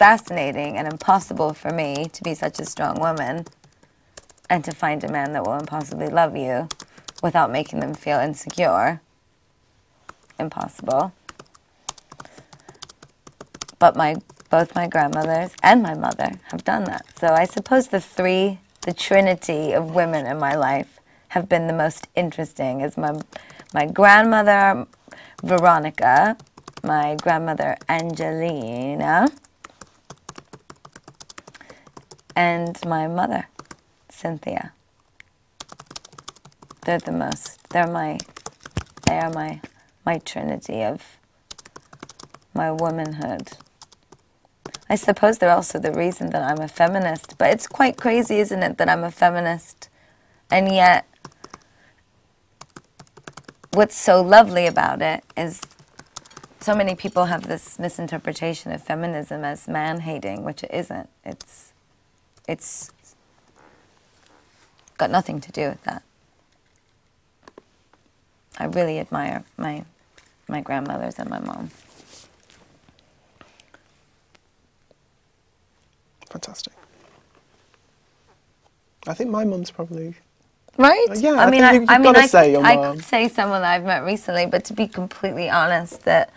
fascinating and impossible for me to be such a strong woman and to find a man that will impossibly love you without making them feel insecure. Impossible. But both my grandmothers and my mother have done that. So I suppose the trinity of women in my life have been the most interesting. Is my grandmother, Veronica, my grandmother, Angelina, and my mother, Cynthia. They're my trinity of my womanhood. I suppose they're also the reason that I'm a feminist, but it's quite crazy, isn't it, that I'm a feminist, and yet what's so lovely about it is so many people have this misinterpretation of feminism as man-hating, which it isn't. It's got nothing to do with that. I really admire my grandmothers and my mom. Fantastic. I think my mum's probably... Right? Yeah, I could say someone that I've met recently, but to be completely honest, that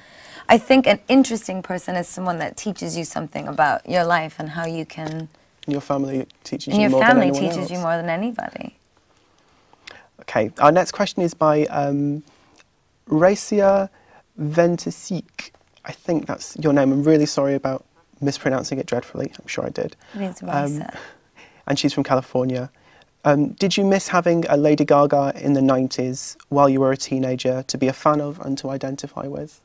I think an interesting person is someone that teaches you something about your life and how you can... Your family teaches you more than anyone else. And your family teaches you more than anybody. Okay, our next question is by Racia Ventisik. I think that's your name. I'm really sorry about mispronouncing it dreadfully. I'm sure I did. It means Raisa. And she's from California. Did you miss having a Lady Gaga in the 90s while you were a teenager to be a fan of and to identify with?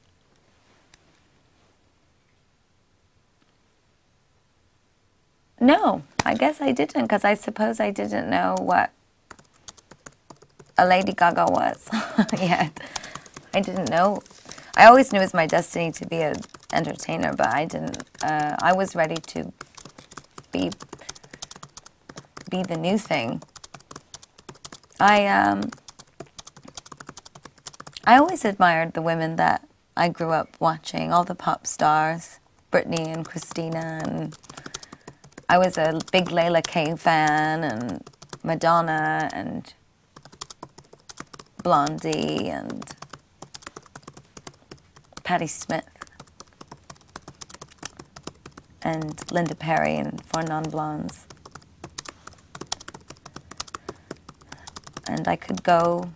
No, I guess I didn't, because I suppose I didn't know what a Lady Gaga was yet. I didn't know. I always knew it was my destiny to be an entertainer, but I didn't. I was ready to be the new thing. I always admired the women that I grew up watching, all the pop stars, Britney and Christina, and I was a big Layla K fan, and Madonna, and Blondie, and Patti Smith, and Linda Perry, and Four Non-Blondes. And I could go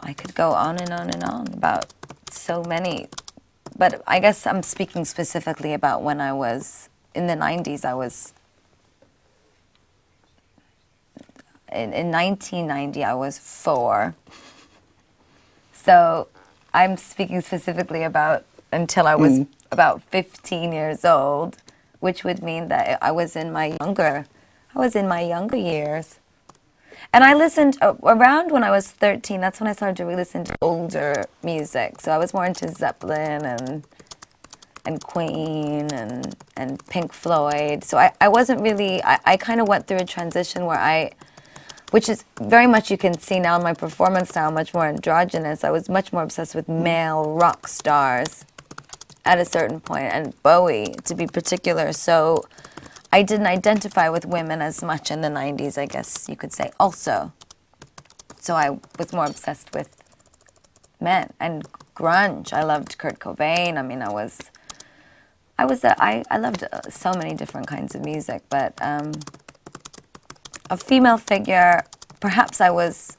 on and on and on about so many, but I guess I'm speaking specifically about when I was in the 90s. I was in 1990. I was 4, so I'm speaking specifically about until I was about 15 years old, which would mean that I was in my younger years. And I listened around when I was 13. That's when I started to really listen to older music. So I was more into Zeppelin and Queen and Pink Floyd. So I wasn't really. I kind of went through a transition where which is very much, you can see now in my performance style, much more androgynous. I was much more obsessed with male rock stars at a certain point, and Bowie to be particular. So I didn't identify with women as much in the 90s, I guess you could say, also. So I was more obsessed with men and grunge. I loved Kurt Cobain. I mean, I loved so many different kinds of music, but a female figure, perhaps I was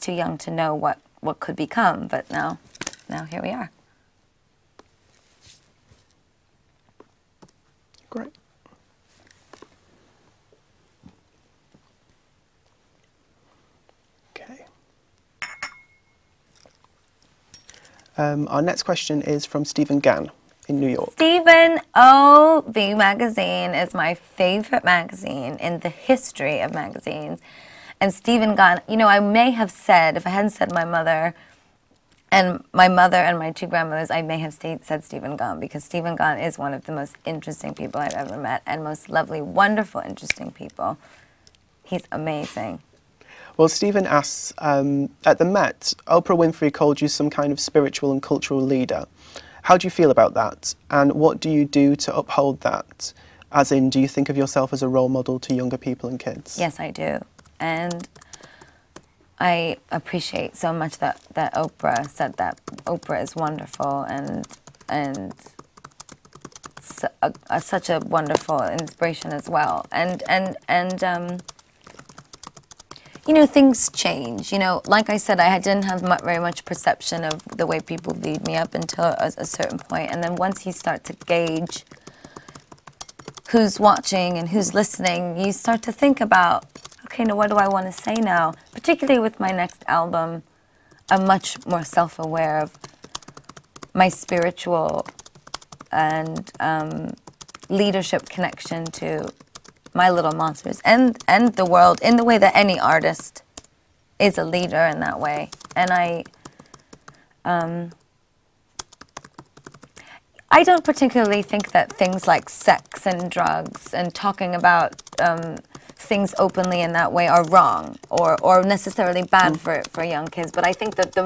too young to know what could become, but now here we are. Great. Okay. Our next question is from Stephen Gann in New York. Stephen, V magazine is my favorite magazine in the history of magazines. And Stephen Gann, you know, I may have said, if I hadn't said my mother and my 2 grandmothers, I may have said Stephen Gann, because Stephen Gann is one of the most interesting people I've ever met, and most lovely, wonderful, interesting people. He's amazing. Well, Stephen asks, at the Met, Oprah Winfrey called you some kind of spiritual and cultural leader. How do you feel about that? And what do you do to uphold that? As in, do you think of yourself as a role model to younger people and kids? Yes, I do. And I appreciate so much that Oprah said that. Oprah is wonderful and such a wonderful inspiration as well. And you know, things change. You know, like I said, I didn't have very much perception of the way people viewed me up until a certain point. And then once you start to gauge who's watching and who's listening, you start to think about, okay, now what do I want to say now? Particularly with my next album, I'm much more self-aware of my spiritual and leadership connection to my little monsters and the world in the way that any artist is a leader in that way. And I don't particularly think that things like sex and drugs and talking about things openly in that way are wrong or necessarily bad for young kids. But I think that the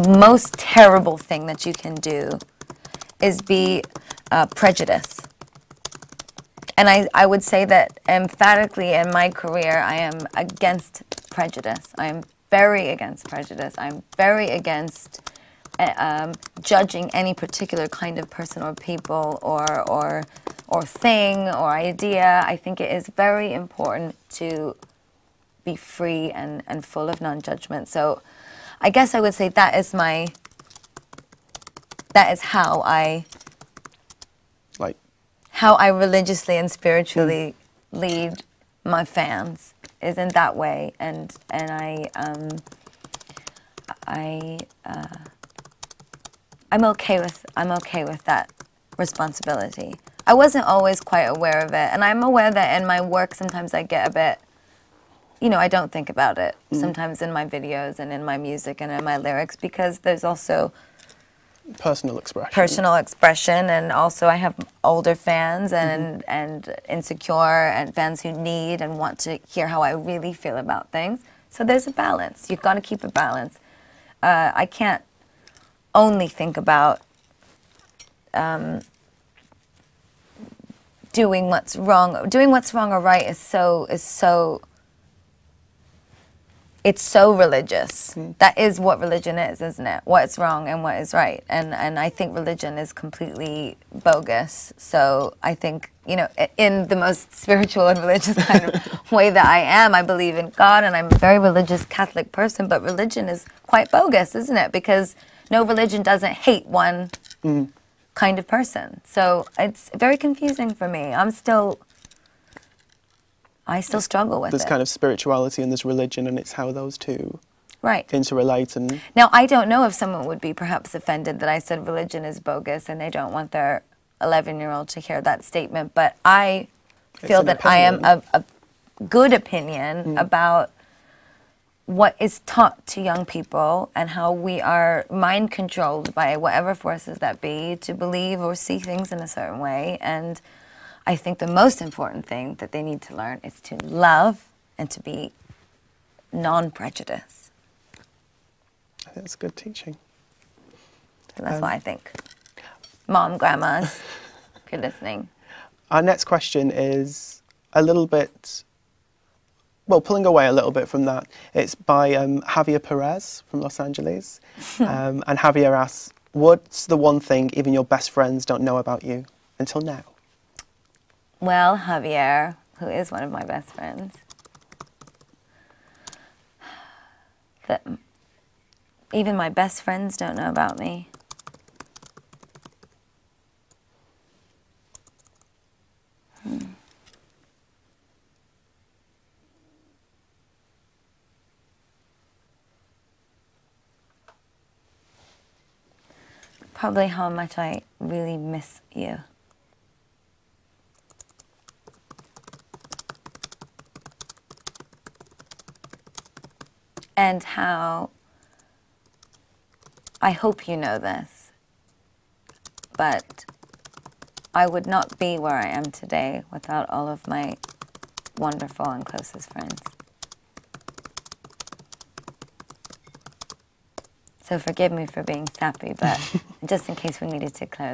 most terrible thing that you can do is be prejudiced. And I would say that emphatically in my career, I am against prejudice. I am very against prejudice. I'm very against judging any particular kind of person or people or thing or idea. I think it is very important to be free and full of non-judgment. So I guess I would say that is how I religiously and spiritually lead my fans, is in that way, and I'm okay with that responsibility. I wasn't always quite aware of it, and I'm aware that in my work sometimes I get a bit, you know, I don't think about it sometimes in my videos and in my music and in my lyrics, because there's also personal expression, and also I have older fans and insecure and fans who need and want to hear how I really feel about things. So there's a balance. You've got to keep a balance. I can't only think about doing what's wrong. Doing what's wrong or right is so it's so religious. That is what religion is, isn't it? What is wrong and what is right. And I think religion is completely bogus. So I think, you know, in the most spiritual and religious kind of way that I am, I believe in God and I'm a very religious Catholic person, but religion is quite bogus, isn't it? Because no religion doesn't hate one kind of person. So it's very confusing for me. I still struggle with it. There's kind of spirituality and there's religion, and it's how those two interrelate. And now, I don't know if someone would be perhaps offended that I said religion is bogus and they don't want their 11-year-old to hear that statement, but I feel that I am a good opinion about what is taught to young people and how we are mind controlled by whatever forces that be to believe or see things in a certain way. And I think the most important thing that they need to learn is to love and to be non-prejudiced. I think that's good teaching. So that's what I think. Mom, grandmas, if you're listening. Our next question is a little bit, well, pulling away a little bit from that. It's by Javier Perez from Los Angeles. And Javier asks, what's the one thing even your best friends don't know about you until now? Well, Javier, who is one of my best friends, that even my best friends don't know about me. Probably how much I really miss you. And how, I hope you know this, but I would not be where I am today without all of my wonderful and closest friends. So forgive me for being sappy, but just in case we needed to clear that.